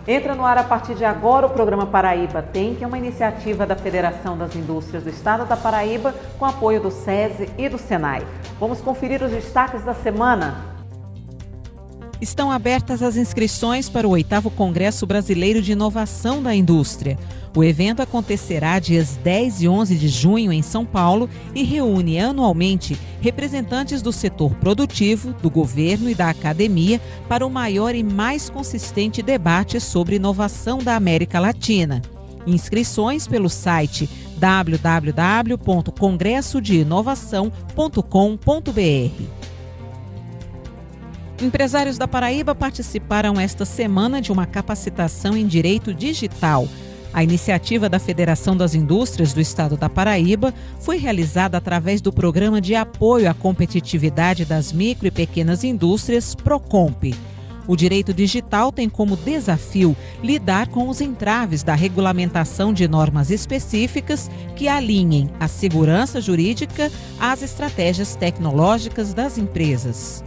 Entra no ar a partir de agora o programa Paraíba Tem, que é uma iniciativa da Federação das Indústrias do Estado da Paraíba, com apoio do SESI e do SENAI. Vamos conferir os destaques da semana. Estão abertas as inscrições para o 8º Congresso Brasileiro de Inovação da Indústria. O evento acontecerá dias 10 e 11 de junho em São Paulo e reúne anualmente representantes do setor produtivo, do governo e da academia para o maior e mais consistente debate sobre inovação da América Latina. Inscrições pelo site www.congressodeinovação.com.br. Empresários da Paraíba participaram esta semana de uma capacitação em Direito Digital. A iniciativa da Federação das Indústrias do Estado da Paraíba foi realizada através do Programa de Apoio à Competitividade das Micro e Pequenas Indústrias, PROCOMP. O direito digital tem como desafio lidar com os entraves da regulamentação de normas específicas que alinhem a segurança jurídica às estratégias tecnológicas das empresas.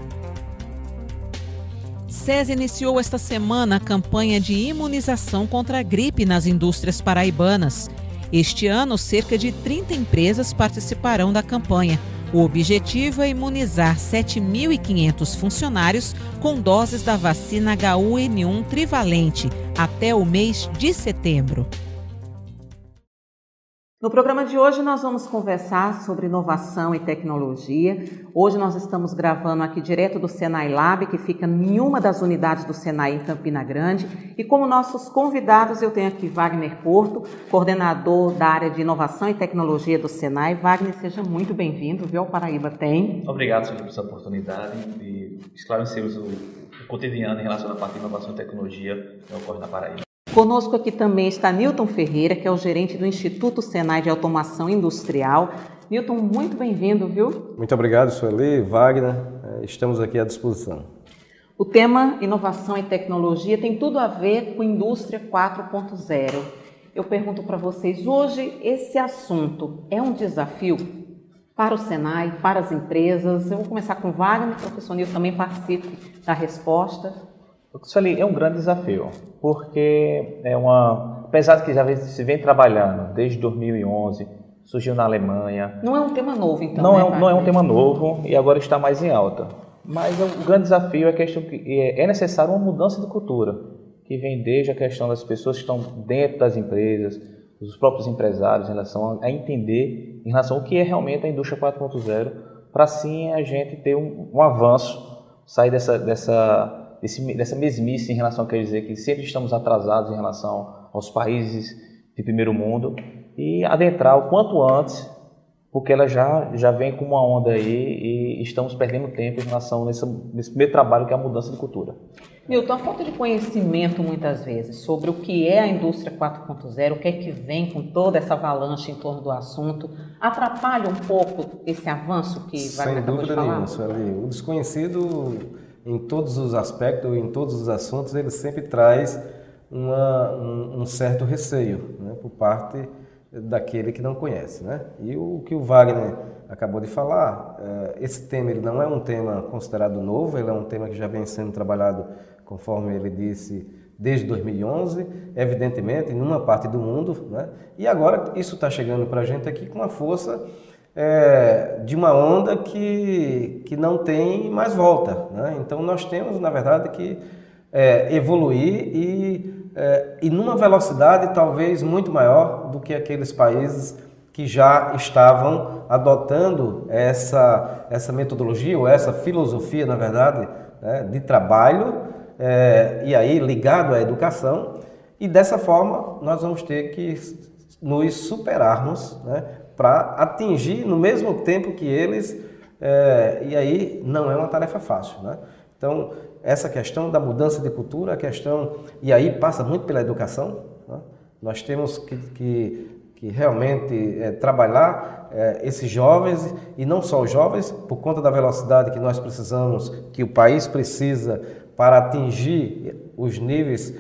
SESI iniciou esta semana a campanha de imunização contra a gripe nas indústrias paraibanas. Este ano, cerca de 30 empresas participarão da campanha. O objetivo é imunizar 7.500 funcionários com doses da vacina H1N1 trivalente até o mês de setembro. No programa de hoje nós vamos conversar sobre inovação e tecnologia. Hoje nós estamos gravando aqui direto do Senai Lab, que fica em uma das unidades do Senai em Campina Grande. E como nossos convidados eu tenho aqui Wagner Porto, coordenador da área de inovação e tecnologia do Senai. Wagner, seja muito bem-vindo, viu? O Paraíba Tem. Obrigado, senhor, por essa oportunidade de esclarecermos o cotidiano em relação à parte de inovação e tecnologia que ocorre na Paraíba. Conosco aqui também está Nilton Ferreira, que é o gerente do Instituto Senai de Automação Industrial. Nilton, muito bem-vindo, viu? Muito obrigado, Sueli, Wagner. Estamos aqui à disposição. O tema inovação e tecnologia tem tudo a ver com Indústria 4.0. Eu pergunto para vocês, hoje esse assunto é um desafio para o Senai, para as empresas? Eu vou começar com o Wagner, o professor Nilton também participe da resposta. Isso ali é um grande desafio, porque apesar de que já se vem trabalhando desde 2011, surgiu na Alemanha. Não é um tema novo, então, não é um tema novo e agora está mais em alta. Mas o grande desafio é a questão que é necessário uma mudança de cultura, que vem desde a questão das pessoas que estão dentro das empresas, dos próprios empresários, em relação a entender em relação ao que é realmente a indústria 4.0, para assim a gente ter um avanço, sair dessa mesmice em relação a quer dizer que sempre estamos atrasados em relação aos países de primeiro mundo e adentrar o quanto antes, porque ela já vem com uma onda aí e estamos perdendo tempo em relação nesse primeiro trabalho que é a mudança de cultura. Nilton, a falta de conhecimento muitas vezes sobre o que é a indústria 4.0, o que é que vem com toda essa avalanche em torno do assunto, atrapalha um pouco esse avanço que Wagner acabou de falar? Sem dúvida nenhuma, o desconhecido em todos os aspectos, em todos os assuntos, ele sempre traz um certo receio, né, por parte daquele que não conhece, né? E o que o Wagner acabou de falar, esse tema ele não é um tema considerado novo, ele é um tema que já vem sendo trabalhado, conforme ele disse, desde 2011, evidentemente, em uma parte do mundo, né? E agora isso está chegando para a gente aqui com uma força de uma onda que não tem mais volta, né? Então nós temos, na verdade, que evoluir e numa velocidade talvez muito maior do que aqueles países que já estavam adotando essa metodologia ou essa filosofia, na verdade, né, de trabalho, e aí ligado à educação, e dessa forma nós vamos ter que nos superarmos, né, para atingir no mesmo tempo que eles, e aí não é uma tarefa fácil, né? Então, essa questão da mudança de cultura, a questão, e aí passa muito pela educação, né? Nós temos que realmente trabalhar esses jovens, e não só os jovens, por conta da velocidade que nós precisamos, que o país precisa para atingir os níveis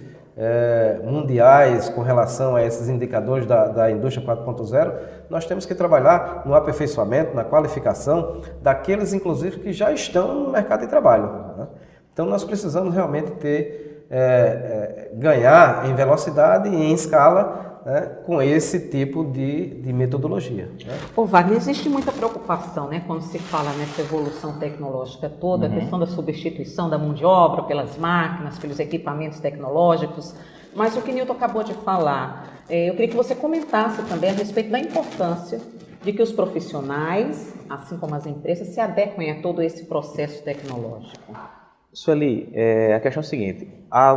mundiais com relação a esses indicadores da indústria 4.0, nós temos que trabalhar no aperfeiçoamento, na qualificação daqueles, inclusive, que já estão no mercado de trabalho, né? Então, nós precisamos realmente ter ganhar em velocidade e em escala, né, com esse tipo de metodologia. Né? Ô Wagner, existe muita preocupação, né, quando se fala nessa evolução tecnológica toda, a questão da substituição da mão de obra pelas máquinas, pelos equipamentos tecnológicos, mas o que Newton acabou de falar, eu queria que você comentasse também a respeito da importância de que os profissionais, assim como as empresas, se adequem a todo esse processo tecnológico. Sueli, a questão é a seguinte,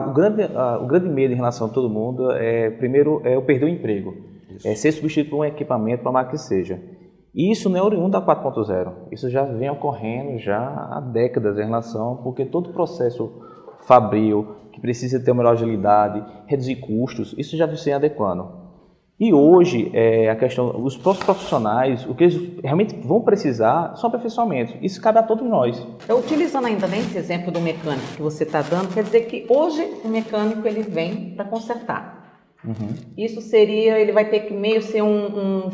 o grande medo em relação a todo mundo, primeiro, é o perder o emprego, ser substituído por um equipamento, para a marca que seja. E isso não é oriundo da 4.0, isso já vem ocorrendo já há décadas em relação, porque todo o processo fabril, que precisa ter uma melhor agilidade, reduzir custos, isso já vem adequando. E hoje, a questão, os próprios profissionais, o que eles realmente vão precisar são aperfeiçoamentos. Isso cabe a todos nós. Utilizando ainda nesse exemplo do mecânico que você está dando, quer dizer que hoje o mecânico ele vem para consertar. Isso seria, ele vai ter que meio ser um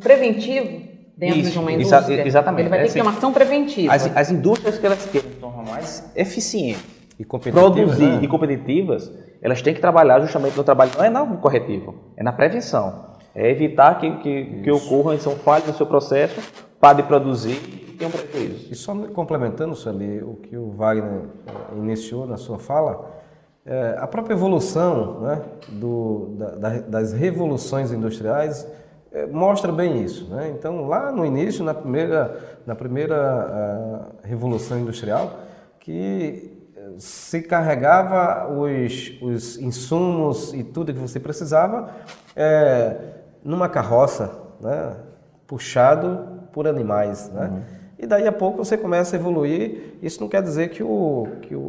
preventivo dentro de uma indústria. Exatamente. Ele vai ter que ter uma ação preventiva. As indústrias que elas querem tornar mais eficientes e competitivas, produzir e competitivas, elas têm que trabalhar justamente no trabalho, não é no corretivo, é na prevenção. É evitar que ocorram falhas no seu processo, pare de produzir e tenha um prejuízo. E só complementando, Sueli, o que o Wagner iniciou na sua fala, a própria evolução, né, das revoluções industriais mostra bem isso. Né? Então, lá no início, na primeira revolução industrial, que se carregava os insumos e tudo que você precisava numa carroça, né, puxado por animais, né? E daí a pouco você começa a evoluir. Isso não quer dizer que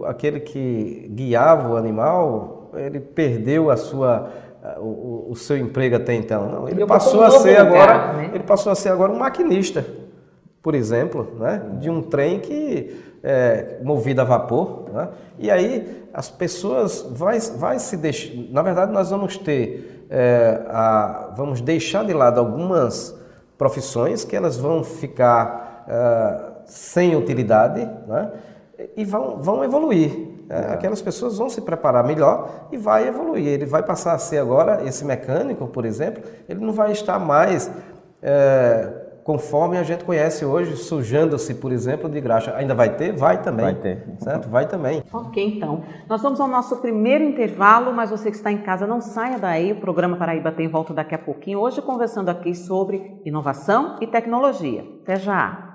aquele que guiava o animal ele perdeu o seu emprego até então. Não, ele passou a ser agora, né? Ele passou a ser agora um maquinista, por exemplo, né, de um trem que movido a vapor, né? E aí as pessoas vai se deixar. Na verdade, nós vamos ter vamos deixar de lado algumas profissões que elas vão ficar sem utilidade, né? E vão evoluir. Aquelas pessoas vão se preparar melhor e vai evoluir. Ele vai passar a ser agora, esse mecânico, por exemplo, ele não vai estar mais conforme a gente conhece hoje, sujando-se, por exemplo, de graxa. Ainda vai ter? Vai também. Vai ter. Certo? Vai também. Ok, então. Nós vamos ao nosso primeiro intervalo, mas você que está em casa não saia daí. O programa Paraíba tem volta daqui a pouquinho. Hoje conversando aqui sobre inovação e tecnologia. Até já!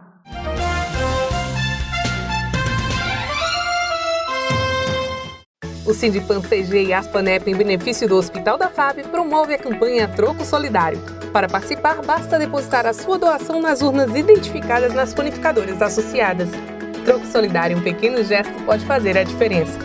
O Sindipan CG e Aspanep, em benefício do Hospital da FAB, promove a campanha Troco Solidário. Para participar, basta depositar a sua doação nas urnas identificadas nas panificadoras associadas. Troco Solidário, um pequeno gesto pode fazer a diferença.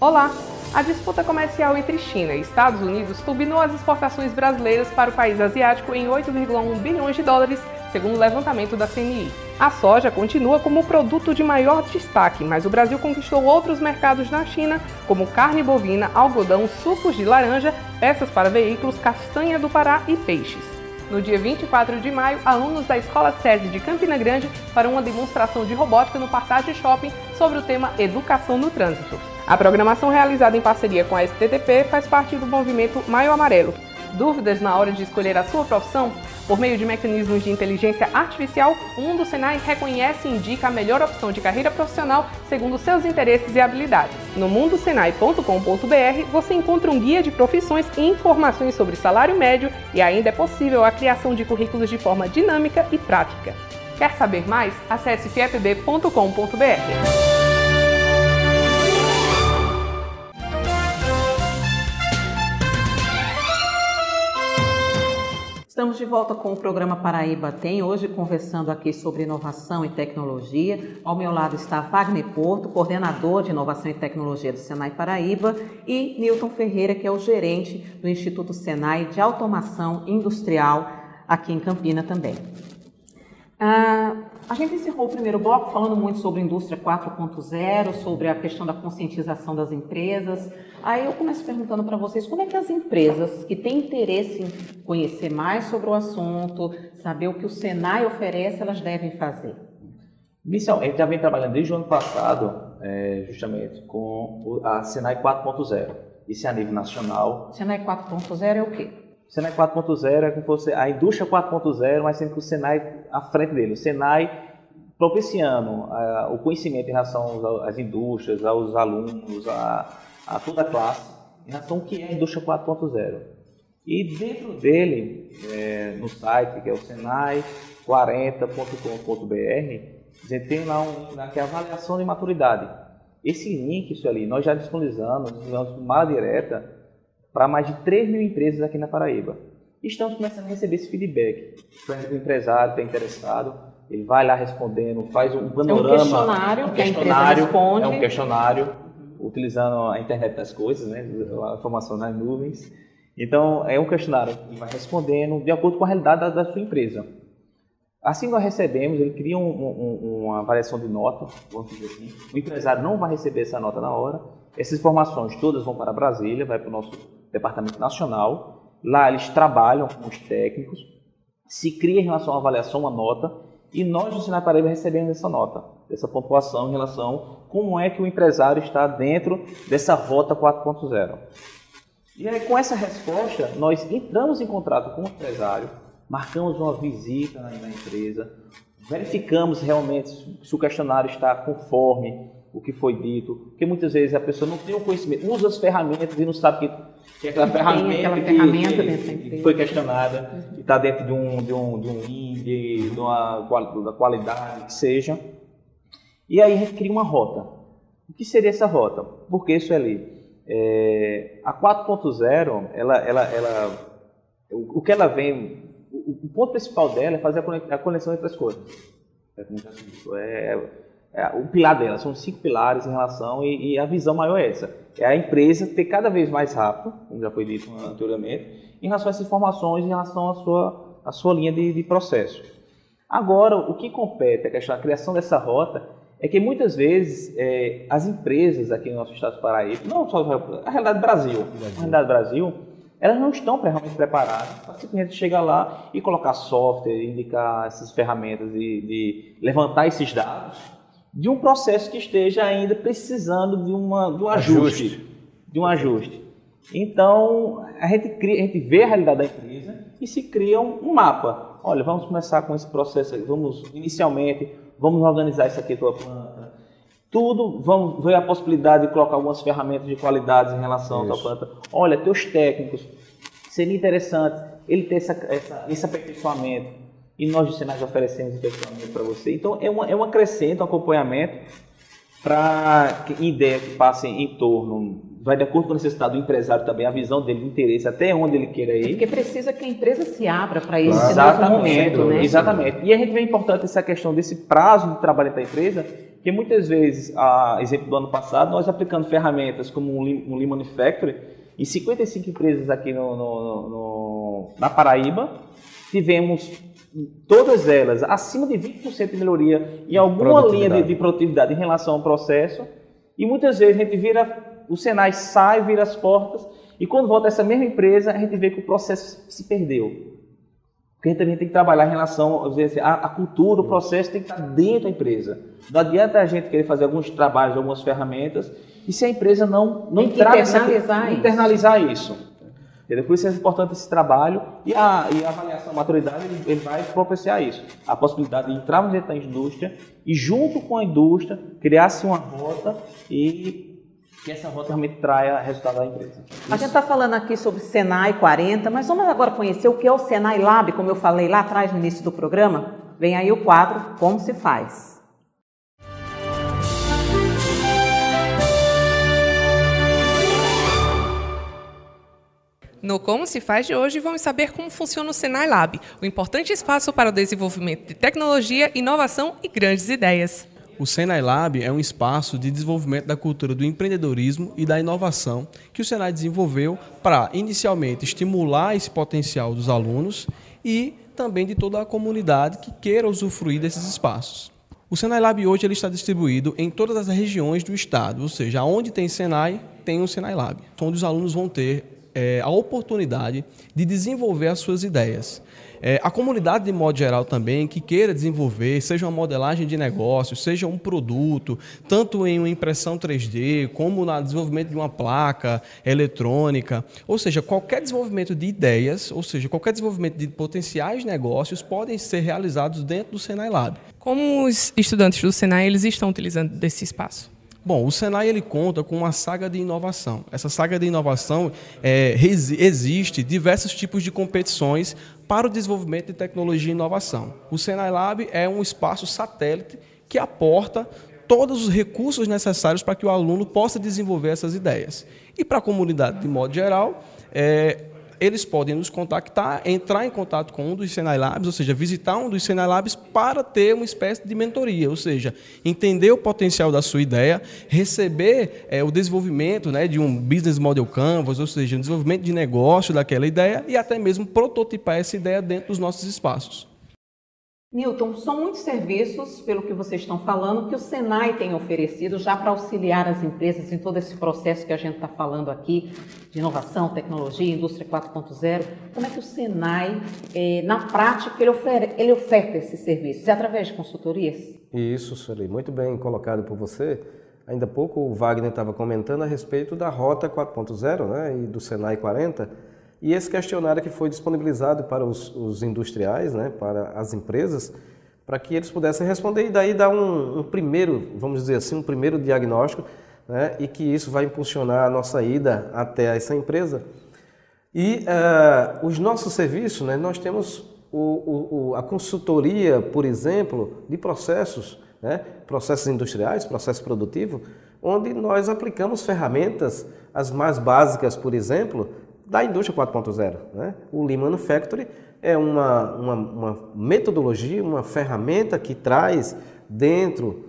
Olá! A disputa comercial entre China e Estados Unidos turbinou as exportações brasileiras para o país asiático em 8,1 bilhões de dólares, segundo o levantamento da CNI. A soja continua como o produto de maior destaque, mas o Brasil conquistou outros mercados na China, como carne bovina, algodão, sucos de laranja, peças para veículos, castanha do Pará e peixes. No dia 24 de maio, alunos da Escola SESI de Campina Grande farão uma demonstração de robótica no Partage Shopping sobre o tema Educação no Trânsito. A programação realizada em parceria com a STTP faz parte do movimento Maio Amarelo. Dúvidas na hora de escolher a sua profissão? Por meio de mecanismos de inteligência artificial, o Mundo Senai reconhece e indica a melhor opção de carreira profissional segundo seus interesses e habilidades. No mundosenai.com.br você encontra um guia de profissões e informações sobre salário médio e ainda é possível a criação de currículos de forma dinâmica e prática. Quer saber mais? Acesse fiepb.com.br. Estamos de volta com o programa Paraíba Tem, hoje conversando aqui sobre inovação e tecnologia. Ao meu lado está Wagner Porto, coordenador de inovação e tecnologia do Senai Paraíba, e Newton Ferreira, que é o gerente do Instituto Senai de Automação Industrial aqui em Campina também. A gente encerrou o primeiro bloco falando muito sobre indústria 4.0, sobre a questão da conscientização das empresas. Aí eu começo perguntando para vocês, como é que as empresas que têm interesse em conhecer mais sobre o assunto, saber o que o Senai oferece, elas devem fazer? Missão, a gente já vem trabalhando desde o ano passado justamente com a Senai 4.0. Isso é a nível nacional. Senai 4.0 é o quê? Senai 4.0 é como fosse a indústria 4.0, mas sendo que o Senai à frente dele. O Senai propiciando o conhecimento em relação às indústrias, aos alunos, a toda a classe, em relação ao que é a indústria 4.0. E dentro dele, no site, que é o senai40.com.br, você tem lá que é a avaliação de maturidade. Esse link, isso ali, nós já disponibilizamos uma direta para mais de 3 mil empresas aqui na Paraíba. E estamos começando a receber esse feedback. O empresário está interessado, ele vai lá respondendo, faz um panorama. É um questionário que a empresa responde. É um questionário, utilizando a internet das coisas, né, a informação nas nuvens. Então, é um questionário que vai respondendo de acordo com a realidade da sua empresa. Assim que nós recebemos, ele cria uma avaliação de nota, vamos dizer assim. O empresário não vai receber essa nota na hora. Essas informações todas vão para Brasília, vai para o nosso departamento nacional. Lá eles trabalham com os técnicos, se cria em relação à avaliação uma nota, e nós do Senai Paraíba recebemos essa nota, essa pontuação em relação a como é que o empresário está dentro dessa rota 4.0. E aí, com essa resposta, nós entramos em contato com o empresário, marcamos uma visita na empresa, verificamos realmente se o questionário está conforme o que foi dito, porque muitas vezes a pessoa não tem o conhecimento, usa as ferramentas e não sabe que é aquela ferramenta que foi questionada, que está dentro de um índice, da qualidade, que seja. E aí a gente cria uma rota. O que seria essa rota? Porque isso ali, a 4.0, o que ela vem, o ponto principal dela é fazer a conexão entre as coisas. O pilar dela, são 5 pilares em relação, e a visão maior é essa. É a empresa ter cada vez mais rápido, como já foi dito anteriormente, em relação a essas informações, em relação à sua linha de processo. Agora, o que compete a criação dessa rota é que muitas vezes as empresas aqui no nosso estado do Paraíba, não só a realidade do Brasil, elas não estão realmente preparadas para simplesmente chegar lá e colocar software, indicar essas ferramentas de levantar esses dados de um processo que esteja ainda precisando de um ajuste. Então, a gente vê a realidade da empresa e se cria um mapa. Olha, vamos começar com esse processo, vamos organizar isso aqui, tua planta. Vamos ver a possibilidade de colocar algumas ferramentas de qualidade em relação à tua planta. Olha, teus técnicos, seria interessante ele ter esse aperfeiçoamento. E nós do Senai oferecemos aperfeiçoamento para você. Então, é um acrescento, um acompanhamento para ideia que passe em torno, vai de acordo com a necessidade do empresário também, a visão dele, o interesse, até onde ele queira ir. Porque precisa que a empresa se abra para esse novo momento, né? Exatamente. E a gente vê importante essa questão desse prazo de trabalho da empresa, que muitas vezes, exemplo do ano passado, nós aplicando ferramentas como um Lean Manufacturing, em 55 empresas aqui na Paraíba, tivemos todas elas acima de 20% de melhoria em alguma linha de produtividade em relação ao processo, e muitas vezes a gente o Senai sai, vira as portas, e quando volta essa mesma empresa, a gente vê que o processo se perdeu. Porque a gente também tem que trabalhar em relação à cultura, o processo tem que estar dentro da empresa. Não adianta a gente querer fazer alguns trabalhos, algumas ferramentas, e se a empresa não internalizar isso. Por isso é importante esse trabalho, e a avaliação da maturidade ele vai propiciar isso. A possibilidade de entrarmos dentro da indústria e, junto com a indústria, criar-se uma rota e que essa rota realmente traia resultado da empresa. A gente está falando aqui sobre Senai 40, mas vamos agora conhecer o que é o Senai Lab, como eu falei lá atrás no início do programa. Vem aí o quadro Como se faz. No Como se faz de hoje, vamos saber como funciona o Senai Lab, o importante espaço para o desenvolvimento de tecnologia, inovação e grandes ideias. O Senai Lab é um espaço de desenvolvimento da cultura do empreendedorismo e da inovação que o Senai desenvolveu para, inicialmente, estimular esse potencial dos alunos e também de toda a comunidade que queira usufruir desses espaços. O Senai Lab hoje ele está distribuído em todas as regiões do estado, ou seja, onde tem Senai, tem um Senai Lab, onde os alunos vão ter a oportunidade de desenvolver as suas ideias. A comunidade, de modo geral, também, que queira desenvolver, seja uma modelagem de negócio, seja um produto, tanto em uma impressão 3D, como no desenvolvimento de uma placa eletrônica, ou seja, qualquer desenvolvimento de ideias, ou seja, qualquer desenvolvimento de potenciais negócios podem ser realizados dentro do Senai Lab. Como os estudantes do Senai eles estão utilizando desse espaço? Bom, o Senai ele conta com uma saga de inovação. Essa saga de inovação existe diversos tipos de competições para o desenvolvimento de tecnologia e inovação. O Senai Lab é um espaço satélite que aporta todos os recursos necessários para que o aluno possa desenvolver essas ideias. E para a comunidade, de modo geral, eles podem nos contactar, entrar em contato com um dos Senai Labs, ou seja, visitar um dos Senai Labs para ter uma espécie de mentoria, ou seja, entender o potencial da sua ideia, receber o desenvolvimento, né, de um Business Model Canvas, ou seja, um desenvolvimento de negócio daquela ideia e até mesmo prototipar essa ideia dentro dos nossos espaços. Newton, são muitos serviços, pelo que vocês estão falando, que o Senai tem oferecido já para auxiliar as empresas em todo esse processo que a gente está falando aqui, de inovação, tecnologia, indústria 4.0. Como é que o Senai, na prática, ele oferta esses serviços? É através de consultorias? Isso, Sueli, muito bem colocado por você. Ainda há pouco o Wagner estava comentando a respeito da Rota 4.0, né, e do Senai 40. E esse questionário que foi disponibilizado para os industriais, né, para as empresas, para que eles pudessem responder e daí dar um primeiro, vamos dizer assim, um primeiro diagnóstico, né, e que isso vai impulsionar a nossa ida até essa empresa. E os nossos serviços, né, nós temos a consultoria, por exemplo, de processos, né, processos industriais, processo produtivo, onde nós aplicamos ferramentas, as mais básicas, por exemplo, da indústria 4.0. Né? O Lean Manufacturing é uma metodologia, uma ferramenta que traz dentro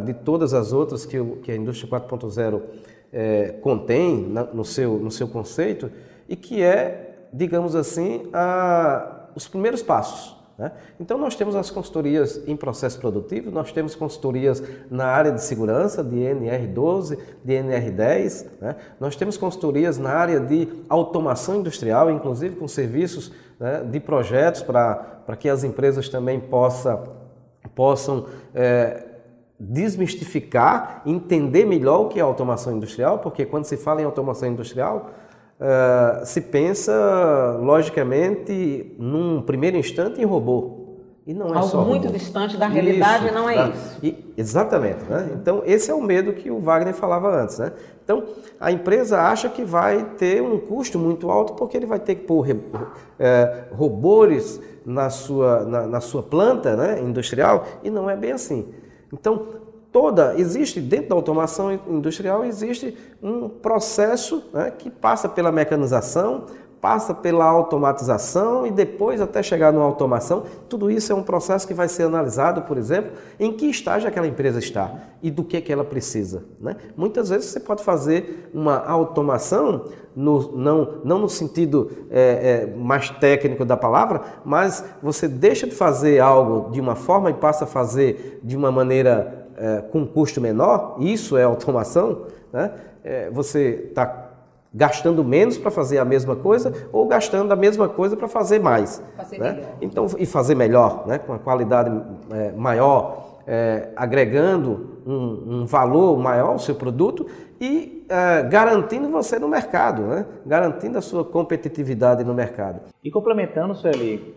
de todas as outras que a indústria 4.0 contém no seu conceito e que é, digamos assim, os primeiros passos. Né? Então nós temos as consultorias em processo produtivo, nós temos consultorias na área de segurança, de NR12, de NR10, né? Nós temos consultorias na área de automação industrial, inclusive com serviços, né, de projetos para que as empresas também possam desmistificar, entender melhor o que é automação industrial, porque quando se fala em automação industrial, se pensa, logicamente, num primeiro instante em robô. E não é algo só robô. muito distante da realidade, isso, não é isso. Exatamente. Né? Então, esse é o medo que o Wagner falava antes. Né? Então, a empresa acha que vai ter um custo muito alto porque ele vai ter que pôr robôs na sua planta, né, industrial, e não é bem assim. Então, existe dentro da automação industrial, existe um processo, né, que passa pela mecanização, passa pela automatização e depois até chegar na automação. Tudo isso é um processo que vai ser analisado, por exemplo, em que estágio aquela empresa está e do que ela precisa. Né? Muitas vezes você pode fazer uma automação, não no sentido mais técnico da palavra, mas você deixa de fazer algo de uma forma e passa a fazer de uma maneira com um custo menor. Isso é automação. Né? Você está gastando menos para fazer a mesma coisa ou gastando a mesma coisa para fazer mais. Né? Então, e fazer melhor, né? Com uma qualidade maior, agregando um valor maior ao seu produto e garantindo você no mercado, né? Garantindo a sua competitividade no mercado. E complementando, Sueli,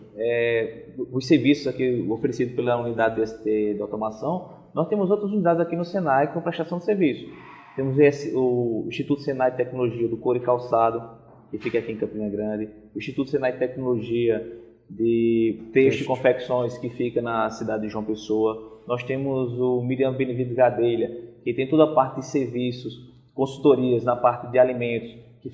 os serviços aqui oferecidos pela unidade de automação, nós temos outras unidades aqui no Senai com prestação de serviço. Temos o Instituto Senai Tecnologia do Couro e Calçado, que fica aqui em Campina Grande. O Instituto Senai Tecnologia de Texto e Confecções, que fica na cidade de João Pessoa. Nós temos o Miriam Benevides Gadelha, que tem toda a parte de serviços, consultorias na parte de alimentos, que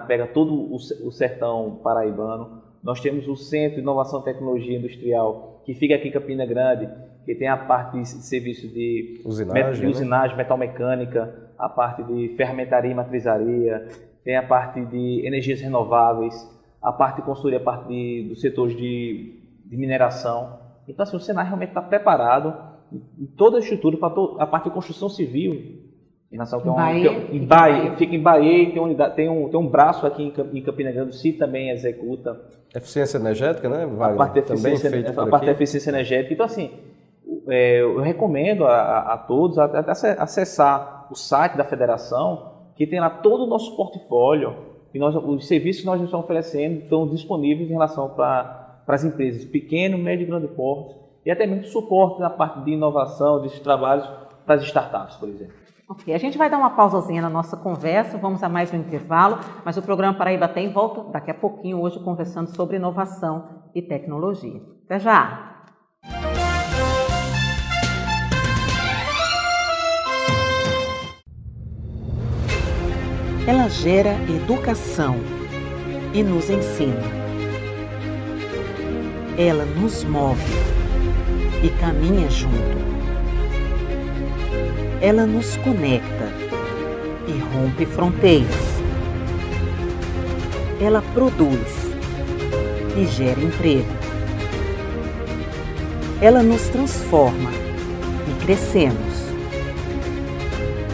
pega todo o sertão paraibano. Nós temos o Centro de Inovação e Tecnologia Industrial, que fica aqui em Campina Grande, que tem a parte de serviço de usinagem, metalmecânica, a parte de ferramentaria e matrizaria, tem a parte de energias renováveis, a parte de consultoria, a parte do setor de mineração. Então, assim, o Senai realmente está preparado em toda a estrutura para a parte de construção civil. Em relação em Bahia, fica em Bahia e tem um braço aqui em Campina Grande, o CIT também executa. Eficiência energética, né, Wagner? A parte da eficiência energética. Então, assim, eu recomendo a todos acessar o site da federação, que tem lá todo o nosso portfólio, e os serviços que nós estamos oferecendo estão disponíveis em relação para as empresas pequeno, médio e grande porte, e até mesmo suporte na parte de inovação, desses trabalhos para as startups, por exemplo. Ok, a gente vai dar uma pausazinha na nossa conversa, vamos a mais um intervalo, mas o programa Paraíba Tem volta daqui a pouquinho, hoje conversando sobre inovação e tecnologia. Até já! Ela gera educação e nos ensina. Ela nos move e caminha junto. Ela nos conecta e rompe fronteiras. Ela produz e gera emprego. Ela nos transforma e crescemos.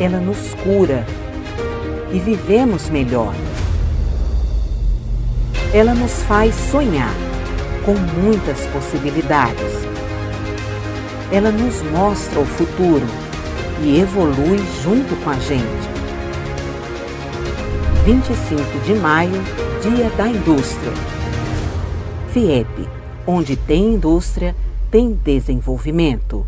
Ela nos cura e vivemos melhor. Ela nos faz sonhar com muitas possibilidades. Ela nos mostra o futuro e evolui junto com a gente. 25 de maio, Dia da Indústria. FIEP, onde tem indústria, tem desenvolvimento.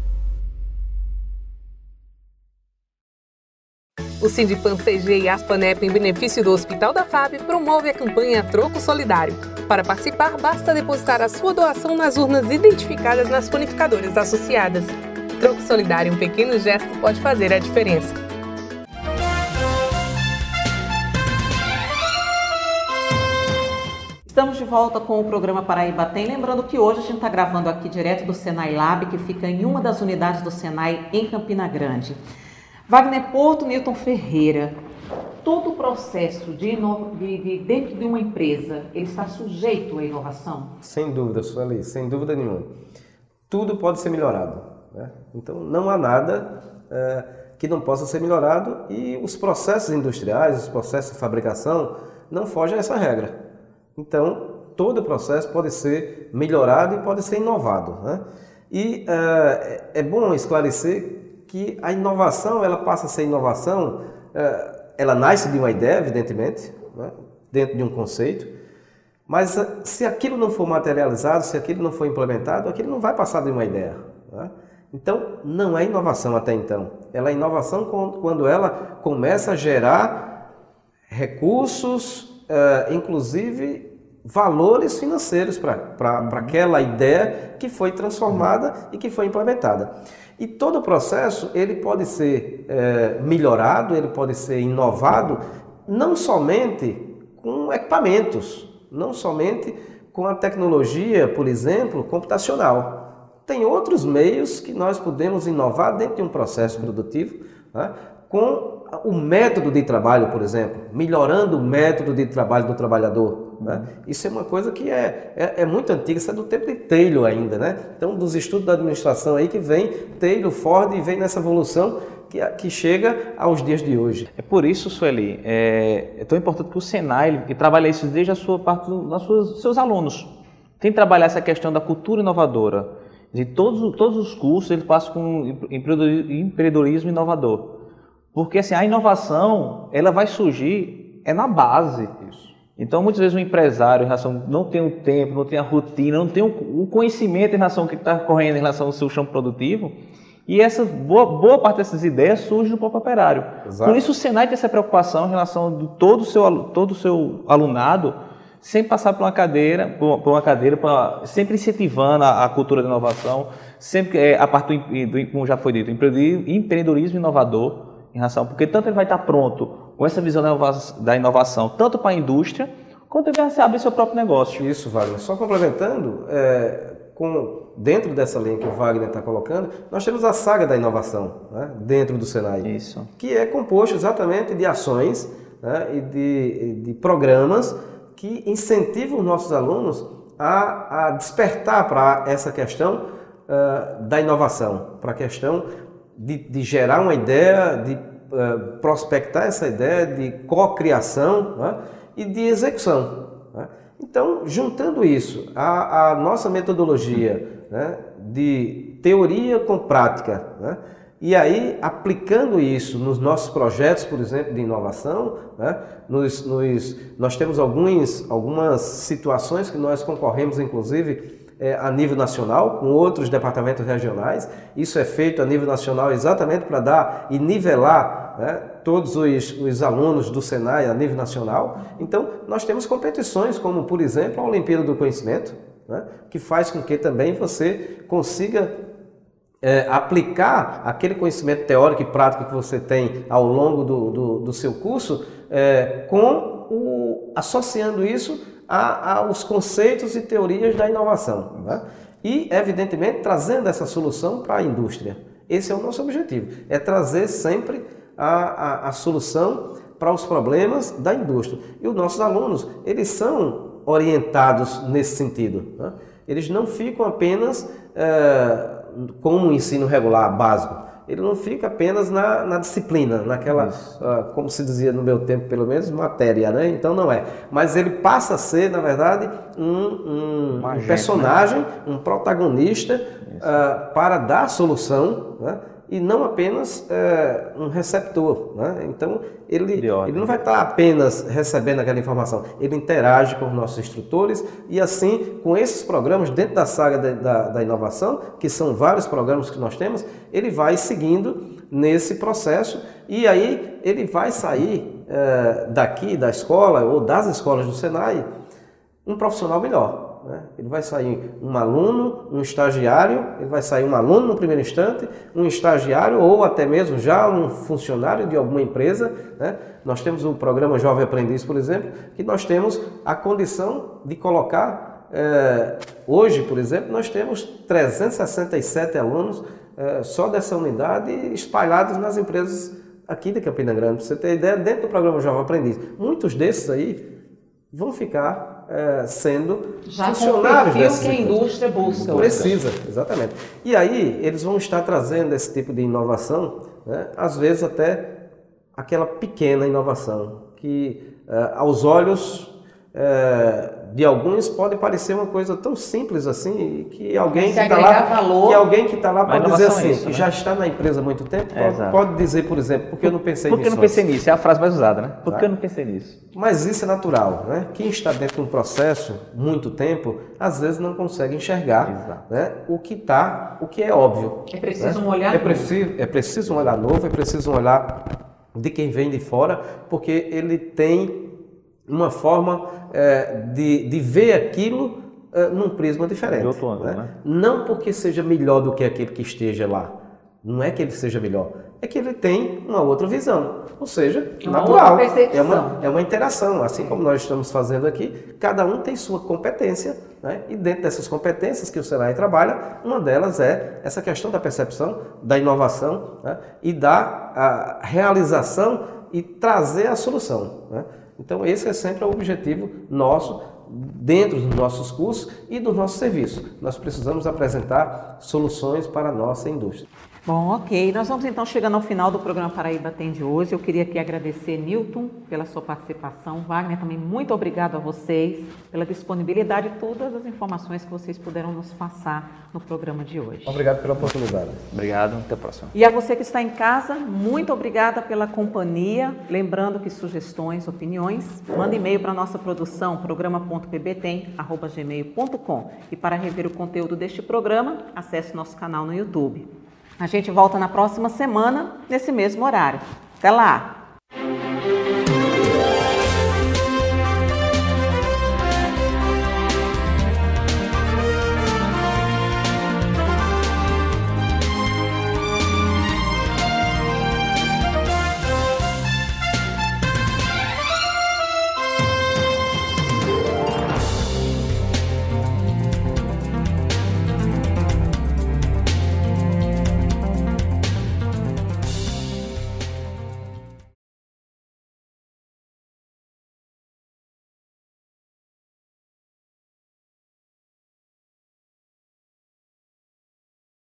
O Sindipan CG e Aspanep, em benefício do Hospital da FAB, promove a campanha Troco Solidário. Para participar, basta depositar a sua doação nas urnas identificadas nas panificadoras associadas. Troco solidário, um pequeno gesto pode fazer a diferença. Estamos de volta com o programa Paraíba Tem. Lembrando que hoje a gente está gravando aqui direto do Senai Lab, que fica em uma das unidades do Senai em Campina Grande. Porto, Newton Ferreira, todo o processo dentro de uma empresa, ele está sujeito à inovação? Sem dúvida, Sueli, sem dúvida nenhuma. Tudo pode ser melhorado. Então, não há nada que não possa ser melhorado e os processos industriais, os processos de fabricação não fogem a essa regra. Então, todo o processo pode ser melhorado e pode ser inovado. E é bom esclarecer que a inovação, ela passa a ser inovação, ela nasce de uma ideia, evidentemente, dentro de um conceito, mas se aquilo não for materializado, se aquilo não for implementado, aquilo não vai passar de uma ideia. Então, não é inovação até então. Ela é inovação quando ela começa a gerar recursos, inclusive valores financeiros para aquela ideia que foi transformada e que foi implementada. E todo o processo ele pode ser melhorado, ele pode ser inovado, não somente com equipamentos, não somente com a tecnologia, por exemplo, computacional. Tem outros meios que nós podemos inovar dentro de um processo produtivo, com o método de trabalho, por exemplo, melhorando o método de trabalho do trabalhador. Isso é uma coisa que é muito antiga, isso é do tempo de Taylor ainda, Então, dos estudos da administração aí que vem Taylor, Ford e vem nessa evolução que chega aos dias de hoje. É por isso, Sueli, é tão importante que o Senai que trabalha isso desde a sua parte dos seus alunos. Tem que trabalhar essa questão da cultura inovadora. De todos os cursos eles passam com empreendedorismo inovador. Porque assim, a inovação ela vai surgir na base. Isso. Então, muitas vezes o empresário não tem o tempo, não tem a rotina, não tem o conhecimento em relação ao que está correndo em relação ao seu chão produtivo. E essa boa parte dessas ideias surge no próprio operário. Exato. Por isso o Senai tem essa preocupação em relação de todo o seu alunado, sempre passar por uma cadeira, sempre incentivando a cultura da inovação, sempre a parte do, como já foi dito, empreendedorismo inovador, em relação, porque tanto ele vai estar pronto com essa visão da inovação, tanto para a indústria, quanto ele vai abrir seu próprio negócio. Isso, Wagner. Só complementando, dentro dessa linha que o Wagner está colocando, nós temos a saga da inovação, dentro do Senai, Isso. Que é composto exatamente de ações e de programas que incentivam os nossos alunos a despertar para essa questão da inovação, para a questão de gerar uma ideia, de prospectar essa ideia de cocriação, né, e de execução, né? Então, juntando isso, a nossa metodologia, né, de teoria com prática, né, e aí aplicando isso nos nossos projetos, por exemplo, de inovação, né, nós temos algumas situações que nós concorremos, inclusive, a nível nacional, com outros departamentos regionais. Isso é feito a nível nacional exatamente para dar e nivelar, né, todos os alunos do Senai a nível nacional. Então, nós temos competições como, por exemplo, a Olimpíada do Conhecimento, né, que faz com que também você consiga aplicar aquele conhecimento teórico e prático que você tem ao longo do seu curso, associando isso aos conceitos e teorias da inovação, né? E, evidentemente, trazendo essa solução para a indústria. Esse é o nosso objetivo, é trazer sempre a solução para os problemas da indústria. E os nossos alunos, eles são orientados nesse sentido, né? Eles não ficam apenas com um ensino regular básico. Ele não fica apenas na disciplina, naquela, como se dizia no meu tempo, pelo menos, matéria, né? Então não é. Mas ele passa a ser, na verdade, um personagem, né? Um protagonista para dar solução, né? E não apenas um receptor, né? Então ele não vai estar apenas recebendo aquela informação, ele interage com os nossos instrutores e assim, com esses programas dentro da saga da inovação, que são vários programas que nós temos, ele vai seguindo nesse processo e aí ele vai sair daqui da escola ou das escolas do Senai um profissional melhor. Ele vai sair um aluno, um estagiário, ele vai sair um aluno no primeiro instante, um estagiário ou até mesmo já um funcionário de alguma empresa, né? Nós temos o programa Jovem Aprendiz, por exemplo, que nós temos a condição de colocar, hoje, por exemplo, nós temos 367 alunos só dessa unidade espalhados nas empresas aqui de Campina Grande. Para você ter ideia, dentro do programa Jovem Aprendiz, muitos desses aí vão ficar sendo já funcionários dessas que a indústria busca. Precisa, exatamente. E aí eles vão estar trazendo esse tipo de inovação, né, às vezes até aquela pequena inovação, que aos olhos de alguns pode parecer uma coisa tão simples assim, que alguém que está lá pode dizer assim, que já está na empresa há muito tempo, pode dizer, por exemplo, porque eu não pensei nisso. Porque eu não pensei nisso, é a frase mais usada, né? Porque eu não pensei nisso. Mas isso é natural, né? Quem está dentro de um processo muito tempo, às vezes não consegue enxergar, né, o que é óbvio. É preciso, né? um olhar novo. É preciso um olhar novo, é preciso um olhar de quem vem de fora, porque ele tem uma forma de ver aquilo num prisma diferente. De outro ângulo, né? Não porque seja melhor do que aquele que esteja lá. Não é que ele seja melhor. É que ele tem uma outra visão. Ou seja, natural. É uma interação. Assim como nós estamos fazendo aqui, cada um tem sua competência, né? E dentro dessas competências que o Senai trabalha, uma delas é essa questão da percepção, da inovação, né? E da realização e trazer a solução, né? Então esse é sempre o objetivo nosso dentro dos nossos cursos e dos nossos serviços. Nós precisamos apresentar soluções para a nossa indústria. Bom, ok. Nós vamos então chegando ao final do programa Paraíba Tem de hoje. Eu queria aqui agradecer, Newton, pela sua participação. Wagner, também muito obrigado a vocês pela disponibilidade e todas as informações que vocês puderam nos passar no programa de hoje. Obrigado pela oportunidade. Obrigado, até a próxima. E a você que está em casa, muito obrigada pela companhia. Lembrando que sugestões, opiniões, manda e-mail para a nossa produção, programa.pbtem@gmail.com. E para rever o conteúdo deste programa, acesse nosso canal no YouTube. A gente volta na próxima semana, nesse mesmo horário. Até lá!